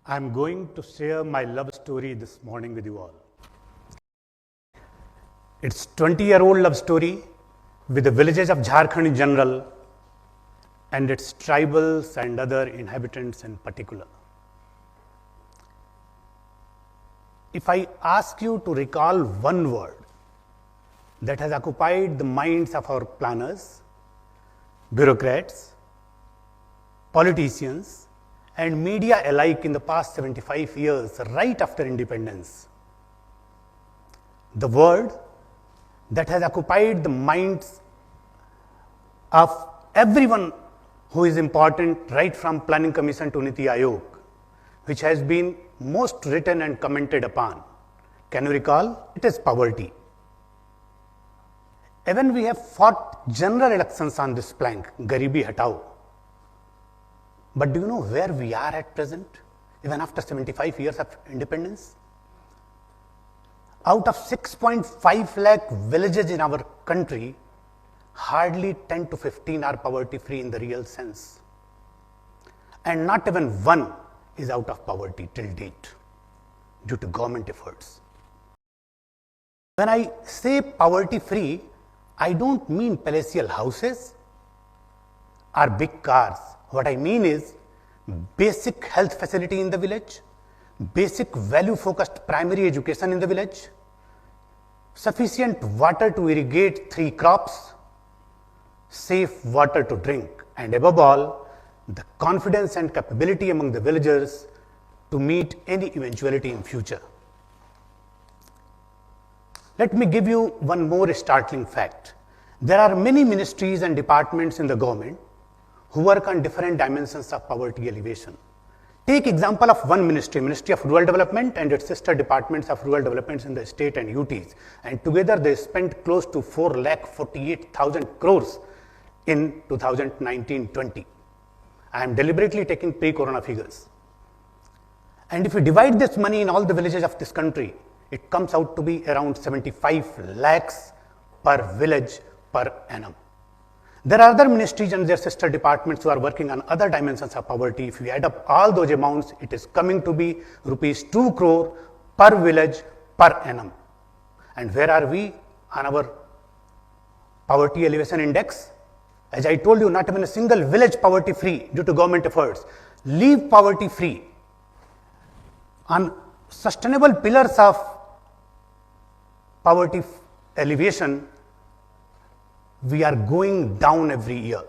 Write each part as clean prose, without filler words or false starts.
I'm going to share my love story this morning with you all. It's 20-year-old love story with the villages of Jharkhand in general and its tribals and other inhabitants in particular. If I ask you to recall one word that has occupied the minds of our planners, bureaucrats, politicians, and media alike in the past 75 years, right after independence, the word that has occupied the minds of everyone who is important, right from Planning Commission to Niti Aayog, which has been most written and commented upon. Can you recall? It is poverty. Even we have fought general elections on this plank, Garibi Hatao. But do you know where we are at present, even after 75 years of independence? Out of 6.5 lakh villages in our country, hardly 10 to 15 are poverty free in the real sense. And not even one is out of poverty till date due to government efforts. When I say poverty free, I don't mean palatial houses or big cars. What I mean is basic health facility in the village, basic value-focused primary education in the village, sufficient water to irrigate 3 crops, safe water to drink, and above all, the confidence and capability among the villagers to meet any eventuality in future. Let me give you one more startling fact. There are many ministries and departments in the government who work on different dimensions of poverty alleviation. Take example of one ministry, Ministry of Rural Development and its sister departments of rural developments in the state and UTs. And together they spent close to 4,48,000 crores in 2019-20. I am deliberately taking pre-corona figures. And if you divide this money in all the villages of this country, it comes out to be around 75 lakhs per village per annum. There are other ministries and their sister departments who are working on other dimensions of poverty. If you add up all those amounts, it is coming to be rupees 2 crore per village per annum. And where are we on our poverty alleviation index? As I told you, not even a single village poverty free due to government efforts. Leave poverty free. On sustainable pillars of poverty alleviation, we are going down every year.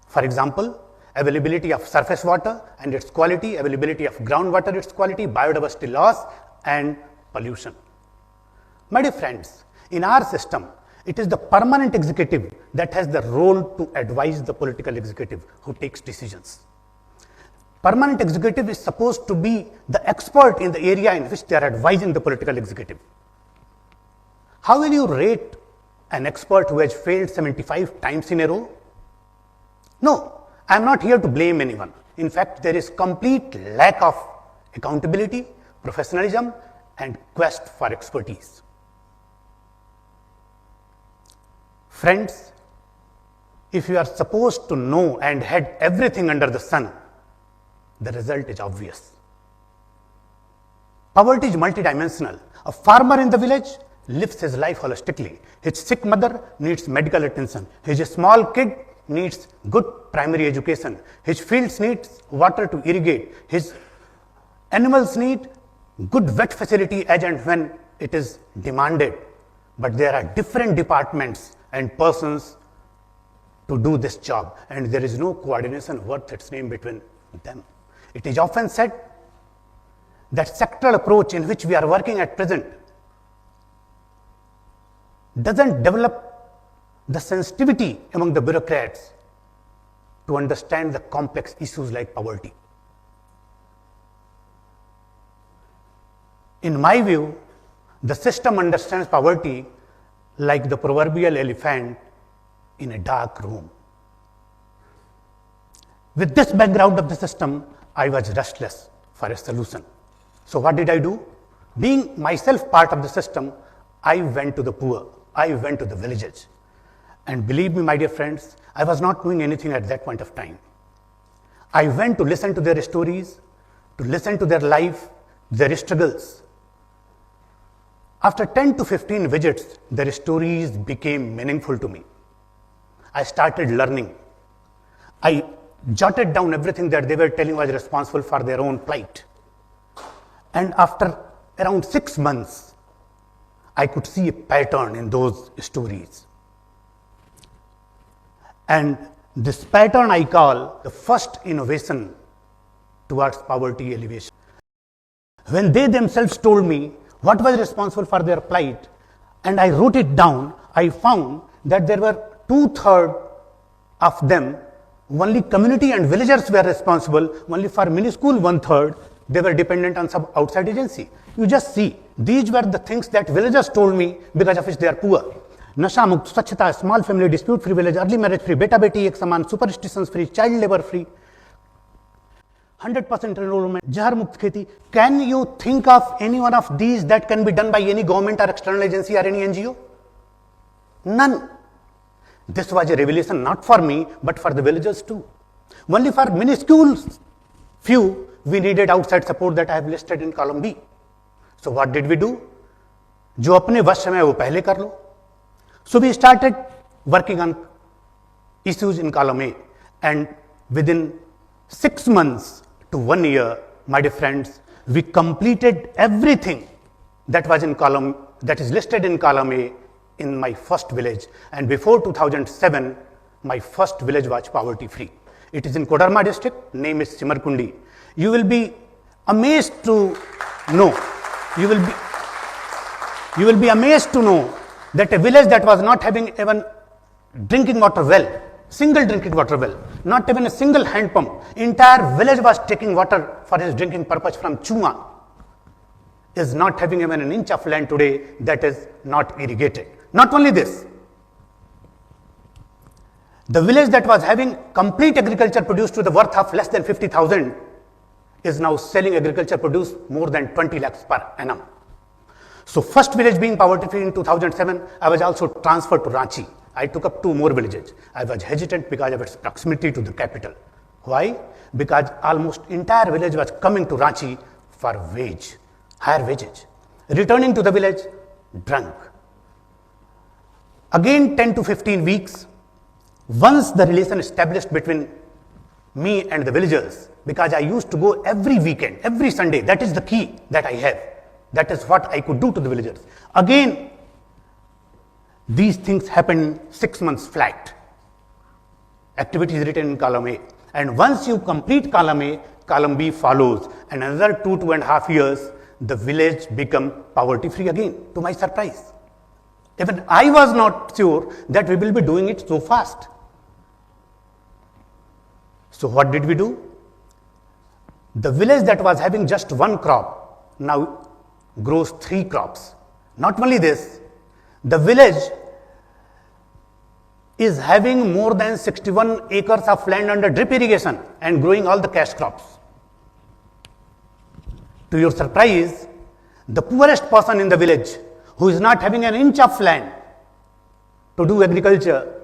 For example, availability of surface water and its quality, availability of groundwater, its quality, biodiversity loss, and pollution. My dear friends, in our system, it is the permanent executive that has the role to advise the political executive who takes decisions. Permanent executive is supposed to be the expert in the area in which they are advising the political executive. How will you rate an expert who has failed 75 times in a row? No, I am not here to blame anyone. In fact, there is complete lack of accountability, professionalism, and quest for expertise. Friends, if you are supposed to know and had everything under the sun, the result is obvious. Poverty is multidimensional. A farmer in the village lives his life holistically. His sick mother needs medical attention. His small kid needs good primary education. His fields needs water to irrigate. His animals need good vet facility as and when it is demanded. But there are different departments and persons to do this job, and there is no coordination worth its name between them. It is often said that sectoral approach in which we are working at present doesn't develop the sensitivity among the bureaucrats to understand the complex issues like poverty. In my view, the system understands poverty like the proverbial elephant in a dark room. With this background of the system, I was restless for a solution. So what did I do? Being myself part of the system, I went to the poor. I went to the villages. And believe me, my dear friends, I was not doing anything at that point of time. I went to listen to their stories, to listen to their life, their struggles. After 10 to 15 visits, their stories became meaningful to me. I started learning. I jotted down everything that they were telling was responsible for their own plight. And after around 6 months, I could see a pattern in those stories. And this pattern I call the first innovation towards poverty alleviation. When they themselves told me what was responsible for their plight, and I wrote it down, I found that there were 2/3 of them, only community and villagers were responsible, only for minuscule 1/3, they were dependent on some outside agency. You just see, these were the things that villagers told me because of which they are poor. Nasha mukt, swachhata, small family, dispute free village, early marriage free, beta beti ek saman, superstitions free, child labor free, 100% enrollment, jahar mukt kheti. Can you think of any one of these that can be done by any government or external agency or any NGO? None. This was a revelation not for me, but for the villagers too. Only for minuscule few, we needed outside support that I have listed in column B. So what did we do? जो अपने वश में वो पहले कर लो. So we started working on issues in column A, and within 6 months to 1 year, my dear friends, we completed everything that was in column, that is listed in column A in my first village. And before 2007, my first village was poverty free. It is in Kodarma district, name is Simarkundi. You will be amazed to know, you will be amazed to know that a village that was not having even drinking water well, single drinking water well, not even a single hand pump, entire village was taking water for his drinking purpose from Chuma, is not having even an inch of land today that is not irrigated. Not only this, the village that was having complete agriculture produce to the worth of less than 50,000 is now selling agriculture produce more than 20 lakhs per annum. So first village being poverty free in 2007, I was also transferred to Ranchi. I took up 2 more villages. I was hesitant because of its proximity to the capital. Why? Because almost entire village was coming to Ranchi for wage, higher wages. Returning to the village, drunk. Again 10 to 15 weeks, once the relation established between me and the villagers, because I used to go every weekend, every Sunday, that is the key that I have. That is what I could do to the villagers. Again, these things happened 6 months flat. Activity is written in column A. And once you complete column A, column B follows. And another 2.5 years, the village become poverty free again, to my surprise. Even I was not sure that we will be doing it so fast. So what did we do? The village that was having just 1 crop now grows 3 crops. Not only this, the village is having more than 61 acres of land under drip irrigation and growing all the cash crops. To your surprise, the poorest person in the village who is not having an inch of land to do agriculture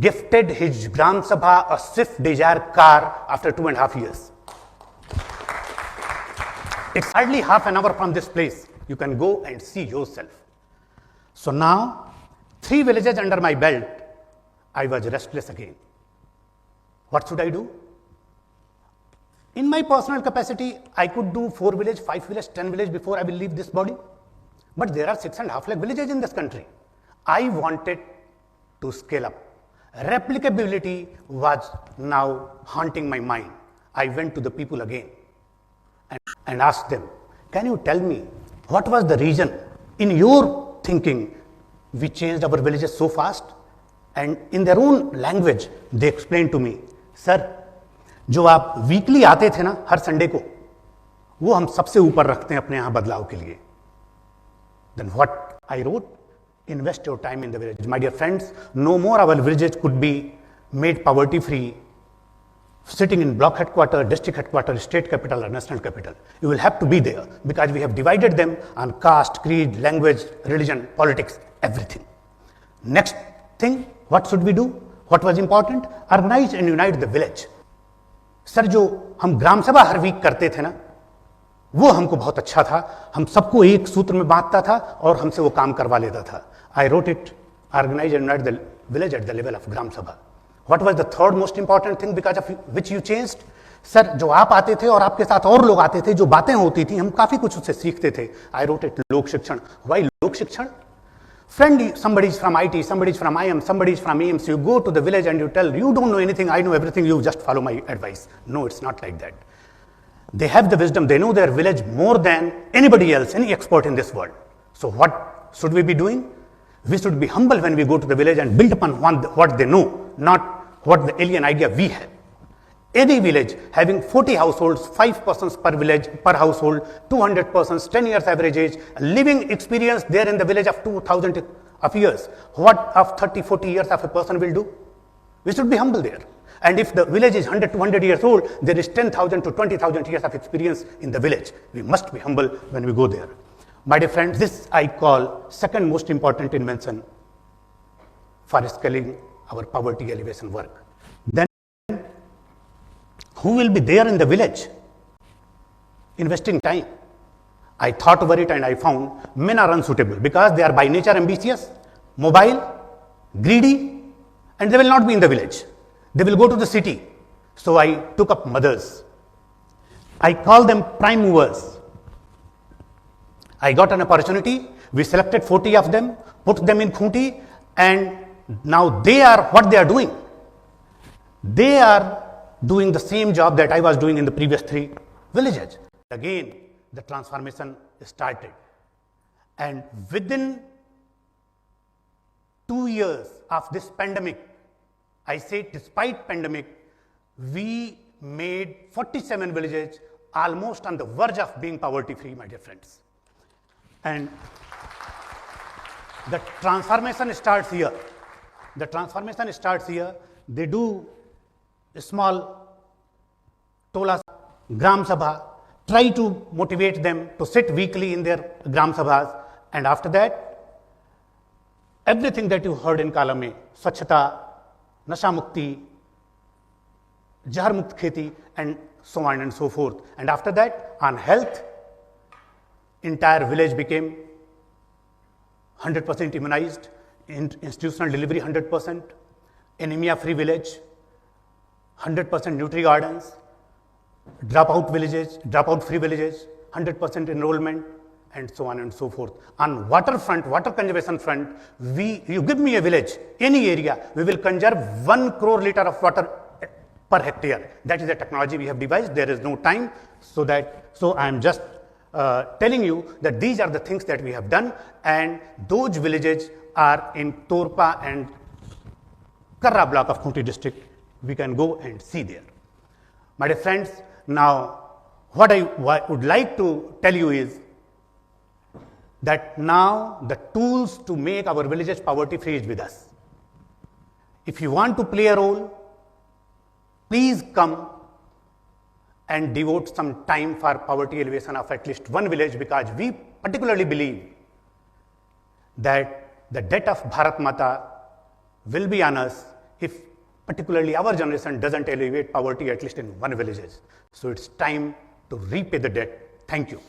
gifted his Gram Sabha a Swift Desire car after 2.5 years. It's hardly half an hour from this place. You can go and see yourself. So now, 3 villages under my belt, I was restless again. What should I do? In my personal capacity, I could do 4 villages, 5 villages, 10 villages before I will leave this body. But there are 6.5 lakh villages in this country. I wanted to scale up. Replicability was now haunting my mind. I went to the people again and asked them, can you tell me what was the reason in your thinking we changed our villages so fast? And in their own language, they explained to me, sir, जो आप weekly आते थे ना हर Sunday को, वो हम सबसे ऊपर रखते हैं अपने यहाँ बदलाव के लिए. Then what I wrote? Invest your time in the village. My dear friends, no more our villages could be made poverty free sitting in block headquarters, district headquarters, state capital or national capital. You will have to be there because we have divided them on caste, creed, language, religion, politics, everything. Next thing, what should we do? What was important? Organize and unite the village. Sir जो हम ग्राम सभा हर week करते थे ना, वो हमको बहुत अच्छा था, हम सबको एक सूत्र में बांटता था और हमसे वो काम करवा लेता था. I wrote it, organized and at the village at the level of Gram Sabha. What was the third most important thing because of which you changed? Sir, जो आप आते थे और आपके साथ और लोग आते थे, जो बातें होती थी, हम काफी कुछ उससे सीखते थे. I wrote it, लोक शिक्षण. Why लोक शिक्षण? Friend, somebody is from IT, somebody is from IM, somebody is from AIMS. You go to the village and you tell, you don't know anything, I know everything, you just follow my advice. No, it's not like that. They have the wisdom, they know their village more than anybody else, any expert in this world. So what should we be doing? We should be humble when we go to the village and build upon what they know, not what the alien idea we have. Any village having 40 households, 5 persons per village, per household, 200 persons, 10 years average age, living experience there in the village of 2000 of years. What of 30, 40 years of a person will do? We should be humble there. And if the village is 100 to 200 years old, there is 10,000 to 20,000 years of experience in the village. We must be humble when we go there. My dear friends, this I call second most important invention for scaling our poverty elevation work. Then, who will be there in the village investing time? I thought over it and I found men are unsuitable because they are by nature ambitious, mobile, greedy, and they will not be in the village. They will go to the city. So I took up mothers. I call them prime movers. I got an opportunity. We selected 40 of them, put them in Khunti, and now they are what they are doing. They are doing the same job that I was doing in the previous 3 villages. Again, the transformation started. And within 2 years of this pandemic, I say despite pandemic, we made 47 villages almost on the verge of being poverty free, my dear friends. And the transformation starts here. The transformation starts here. They do a small tola Gram Sabha, try to motivate them to sit weekly in their Gram Sabhas, and after that, everything that you heard in column mein, Swachhata, Nasha Mukti, Jahar Mukt Kheti, and so on and so forth. And after that, on health, entire village became 100% immunized, institutional delivery 100%, anemia free village, 100% nutri gardens, dropout free villages, 100% enrollment, and so on and so forth. On waterfront, water conservation front, you give me a village, any area, we will conserve 1 crore liter of water per hectare. That is the technology we have devised. There is no time, so I am just telling you that these are the things that we have done, and those villages are in Torpa and Karra block of Khunti district. We can go and see there. My dear friends, now what I would like to tell you is that now the tools to make our villages poverty free is with us. If you want to play a role, please come and devote some time for poverty elevation of at least 1 village, because we particularly believe that the debt of Bharat Mata will be on us if particularly our generation doesn't elevate poverty at least in 1 village. So it's time to repay the debt. Thank you.